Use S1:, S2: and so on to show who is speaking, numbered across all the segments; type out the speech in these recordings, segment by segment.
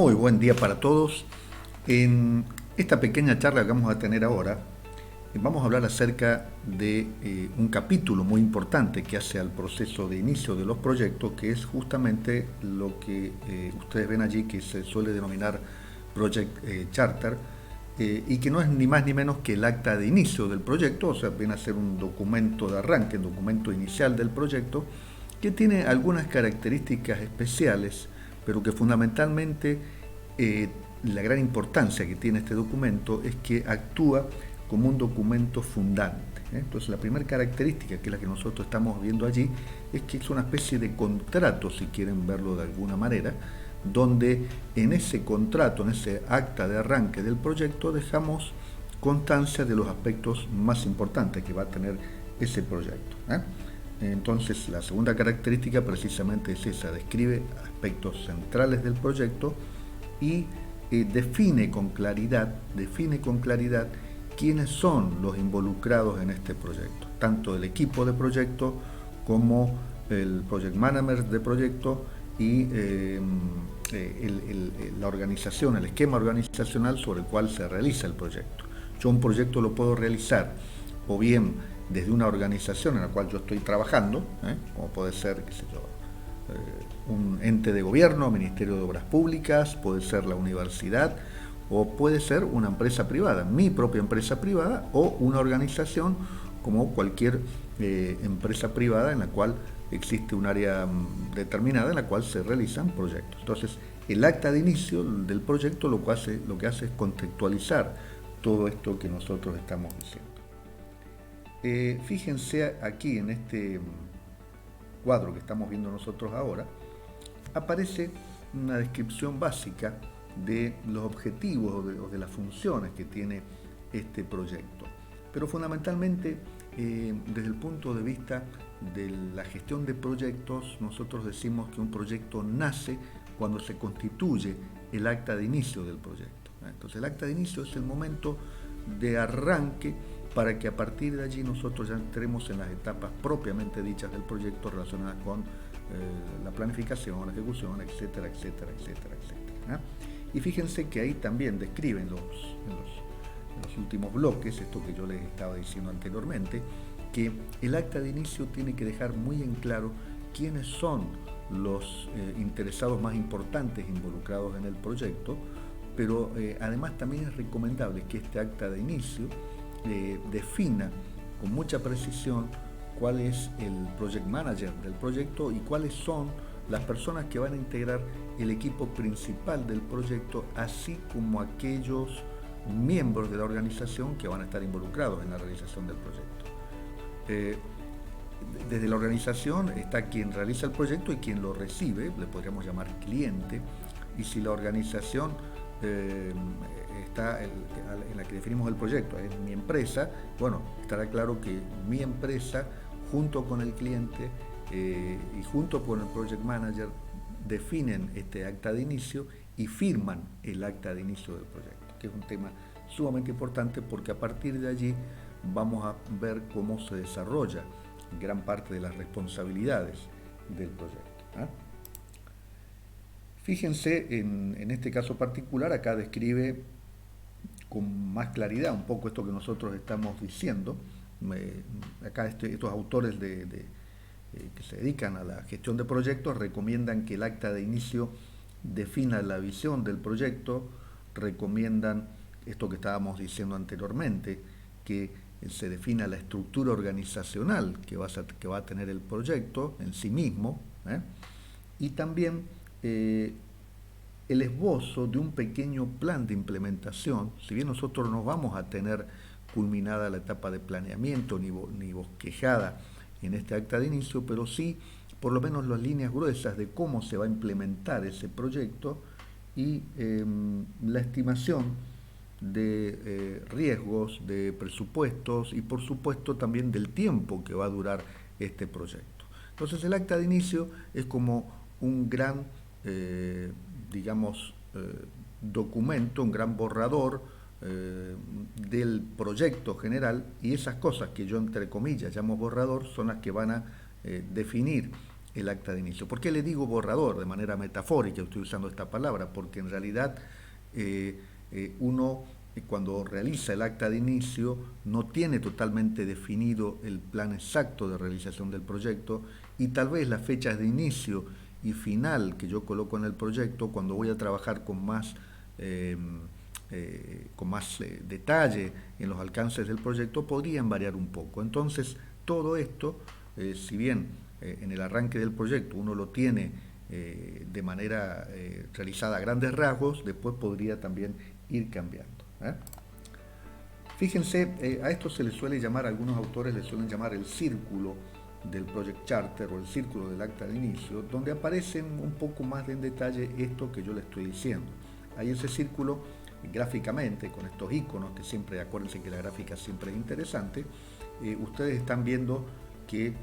S1: Muy buen día para todos. En esta pequeña charla que vamos a tener ahora, vamos a hablar acerca de un capítulo muy importante que hace al proceso de inicio de los proyectos, que es justamente lo que ustedes ven allí, que se suele denominar Project Charter, y que no es ni más ni menos que el acta de inicio del proyecto, o sea, viene a ser un documento de arranque, un documento inicial del proyecto, que tiene algunas características especiales, pero que fundamentalmente la gran importancia que tiene este documento es que actúa como un documento fundante. Entonces la primera característica, que es la que nosotros estamos viendo allí, es que es una especie de contrato, si quieren verlo de alguna manera, donde en ese contrato, en ese acta de arranque del proyecto, dejamos constancia de los aspectos más importantes que va a tener ese proyecto. Entonces la segunda característica precisamente es esa, describe aspectos centrales del proyecto y define con claridad quiénes son los involucrados en este proyecto, tanto el equipo de proyecto como el project manager de proyecto y la organización, el esquema organizacional sobre el cual se realiza el proyecto. Yo un proyecto lo puedo realizar o bien desde una organización en la cual yo estoy trabajando, como puede ser, qué sé yo, un ente de gobierno, Ministerio de Obras Públicas, puede ser la universidad, o puede ser una empresa privada, mi propia empresa privada, o una organización como cualquier empresa privada en la cual existe un área determinada en la cual se realizan proyectos. Entonces, el acta de inicio del proyecto lo que hace es contextualizar todo esto que nosotros estamos diciendo. Fíjense aquí en este cuadro que estamos viendo nosotros ahora, aparece una descripción básica de los objetivos o de las funciones que tiene este proyecto. Pero fundamentalmente, desde el punto de vista de la gestión de proyectos, nosotros decimos que un proyecto nace cuando se constituye el acta de inicio del proyecto. Entonces el acta de inicio es el momento de arranque para que a partir de allí nosotros ya entremos en las etapas propiamente dichas del proyecto relacionadas con la planificación, la ejecución, etcétera, etcétera, etcétera, etcétera. Y fíjense que ahí también describen en los últimos bloques, esto que yo les estaba diciendo anteriormente, que el acta de inicio tiene que dejar muy en claro quiénes son los interesados más importantes involucrados en el proyecto, pero además también es recomendable que este acta de inicio defina con mucha precisión cuál es el project manager del proyecto y cuáles son las personas que van a integrar el equipo principal del proyecto, así como aquellos miembros de la organización que van a estar involucrados en la realización del proyecto. Desde la organización está quien realiza el proyecto y quien lo recibe, le podríamos llamar cliente, y si la organización está en la que definimos el proyecto, es mi empresa, bueno, estará claro que mi empresa junto con el cliente y junto con el project manager definen este acta de inicio y firman el acta de inicio del proyecto, que es un tema sumamente importante porque a partir de allí vamos a ver cómo se desarrolla gran parte de las responsabilidades del proyecto. Fíjense en este caso particular, acá describe con más claridad un poco esto que nosotros estamos diciendo. Acá estos autores que se dedican a la gestión de proyectos recomiendan que el acta de inicio defina la visión del proyecto, recomiendan esto que estábamos diciendo anteriormente, que se defina la estructura organizacional que va a tener el proyecto en sí mismo, y también el esbozo de un pequeño plan de implementación. Si bien nosotros no vamos a tener culminada la etapa de planeamiento ni bosquejada en este acta de inicio, pero sí por lo menos las líneas gruesas de cómo se va a implementar ese proyecto y la estimación de riesgos, de presupuestos y por supuesto también del tiempo que va a durar este proyecto. Entonces el acta de inicio es como un gran documento, un gran borrador del proyecto general, y esas cosas que yo entre comillas llamo borrador son las que van a definir el acta de inicio. ¿Por qué le digo borrador? De manera metafórica estoy usando esta palabra, porque en realidad uno cuando realiza el acta de inicio no tiene totalmente definido el plan exacto de realización del proyecto, y tal vez las fechas de inicio y final que yo coloco en el proyecto, cuando voy a trabajar con más detalle en los alcances del proyecto, podrían variar un poco. Entonces, todo esto, si bien en el arranque del proyecto uno lo tiene de manera realizada a grandes rasgos, después podría también ir cambiando. Fíjense, a esto se le suele llamar, algunos autores le suelen llamar el círculo del Project Charter o el círculo del acta de inicio, donde aparecen un poco más en detalle esto que yo le estoy diciendo. Ahí ese círculo, gráficamente, con estos iconos, que siempre, acuérdense que la gráfica siempre es interesante, ustedes están viendo que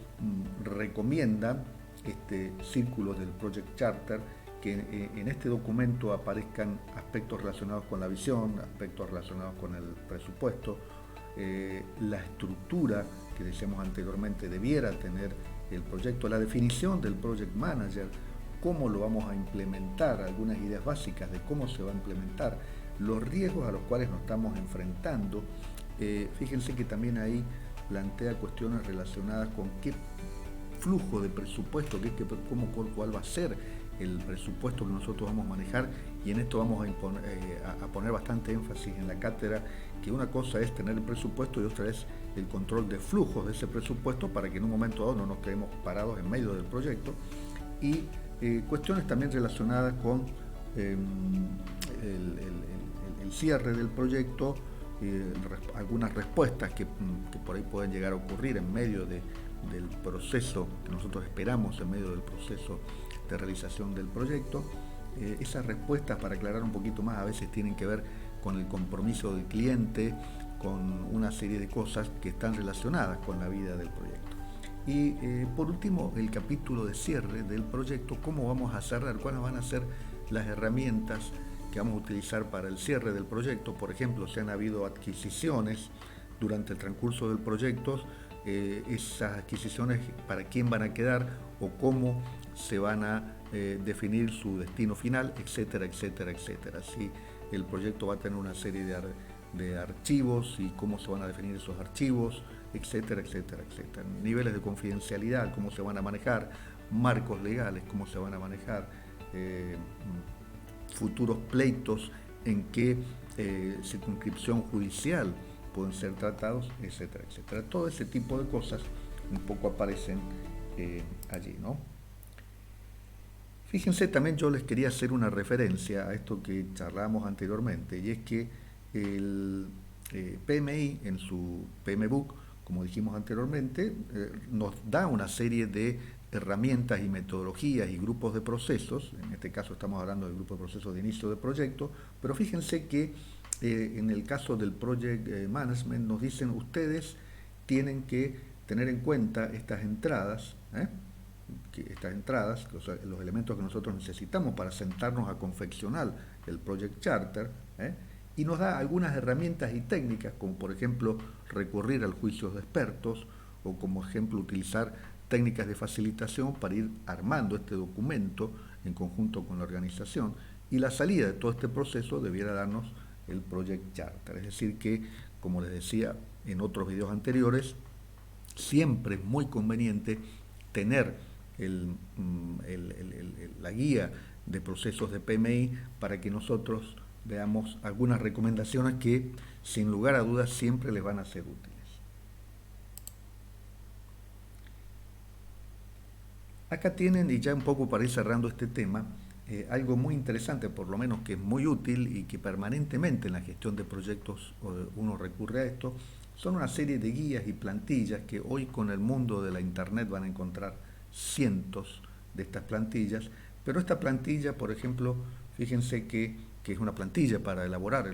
S1: recomiendan este círculo del Project Charter, que en este documento aparezcan aspectos relacionados con la visión, aspectos relacionados con el presupuesto, la estructura que decíamos anteriormente debiera tener el proyecto, la definición del Project Manager, cómo lo vamos a implementar, algunas ideas básicas de cómo se va a implementar, los riesgos a los cuales nos estamos enfrentando. Fíjense que también ahí plantea cuestiones relacionadas con qué flujo de presupuesto, cuál va a ser el presupuesto que nosotros vamos a manejar, y en esto vamos a poner bastante énfasis en la cátedra, que una cosa es tener el presupuesto y otra es el control de flujos de ese presupuesto, para que en un momento dado no nos quedemos parados en medio del proyecto, y cuestiones también relacionadas con el cierre del proyecto, algunas respuestas que por ahí pueden llegar a ocurrir en medio del proceso que nosotros esperamos, en medio del proceso de realización del proyecto. Esas respuestas, para aclarar un poquito más, a veces tienen que ver con el compromiso del cliente, con una serie de cosas que están relacionadas con la vida del proyecto. Y por último, el capítulo de cierre del proyecto, cómo vamos a cerrar, cuáles van a ser las herramientas que vamos a utilizar para el cierre del proyecto. Por ejemplo, si han habido adquisiciones durante el transcurso del proyecto, esas adquisiciones para quién van a quedar o cómo se van a definir su destino final, etcétera, etcétera, etcétera. Si el proyecto va a tener una serie de archivos y cómo se van a definir esos archivos, etcétera, etcétera, etcétera. Niveles de confidencialidad, cómo se van a manejar, marcos legales, cómo se van a manejar, futuros pleitos, en qué circunscripción judicial pueden ser tratados, etcétera, etcétera. Todo ese tipo de cosas un poco aparecen allí, ¿no? Fíjense, también yo les quería hacer una referencia a esto que charlábamos anteriormente, y es que el PMI en su PMBOK, como dijimos anteriormente, nos da una serie de herramientas y metodologías y grupos de procesos. En este caso estamos hablando del grupo de procesos de inicio de proyecto, pero fíjense que en el caso del Project Management nos dicen: ustedes tienen que tener en cuenta estas entradas, los elementos que nosotros necesitamos para sentarnos a confeccionar el Project Charter, y nos da algunas herramientas y técnicas, como por ejemplo recurrir al juicio de expertos, o como ejemplo utilizar técnicas de facilitación para ir armando este documento en conjunto con la organización, y la salida de todo este proceso debiera darnos el Project Charter. Es decir que, como les decía en otros videos anteriores, siempre es muy conveniente tener la guía de procesos de PMI para que nosotros veamos algunas recomendaciones que, sin lugar a dudas, siempre les van a ser útiles. Acá tienen, y ya un poco para ir cerrando este tema, algo muy interesante, por lo menos que es muy útil y que permanentemente en la gestión de proyectos uno recurre a esto. Son una serie de guías y plantillas que hoy, con el mundo de la internet, van a encontrar cientos de estas plantillas, pero esta plantilla, por ejemplo, fíjense que es una plantilla para elaborar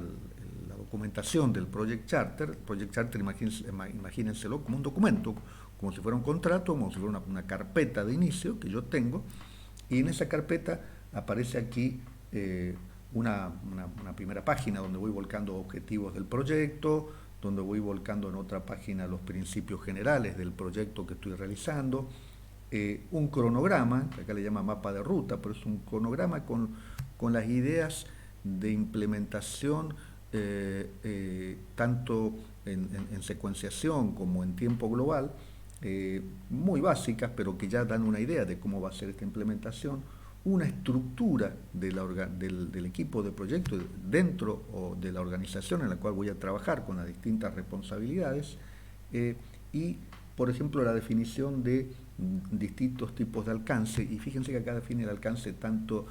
S1: la documentación del Project Charter. El Project Charter, imagínenselo como un documento, como si fuera un contrato, como si fuera una carpeta de inicio que yo tengo, y en esa carpeta aparece aquí una primera página donde voy volcando objetivos del proyecto, donde voy volcando en otra página los principios generales del proyecto que estoy realizando, un cronograma, que acá le llama mapa de ruta, pero es un cronograma con las ideas de implementación, tanto en secuenciación como en tiempo global, muy básicas, pero que ya dan una idea de cómo va a ser esta implementación, una estructura del equipo de proyecto dentro o de la organización en la cual voy a trabajar con las distintas responsabilidades, y, por ejemplo, la definición de distintos tipos de alcance. Y fíjense que acá define el alcance tanto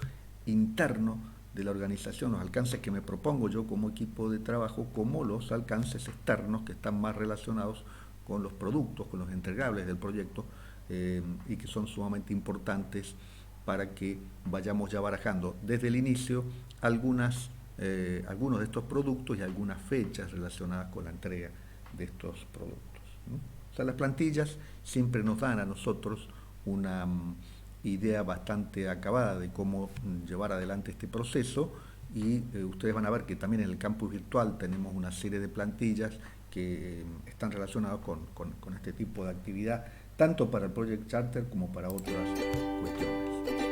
S1: interno de la organización, los alcances que me propongo yo como equipo de trabajo, como los alcances externos que están más relacionados con los productos, con los entregables del proyecto, y que son sumamente importantes para que vayamos ya barajando desde el inicio algunos de estos productos y algunas fechas relacionadas con la entrega de estos productos, ¿no? O sea, las plantillas siempre nos dan a nosotros una idea bastante acabada de cómo llevar adelante este proceso, y ustedes van a ver que también en el campus virtual tenemos una serie de plantillas que están relacionadas con este tipo de actividad, tanto para el Project Charter como para otras cuestiones.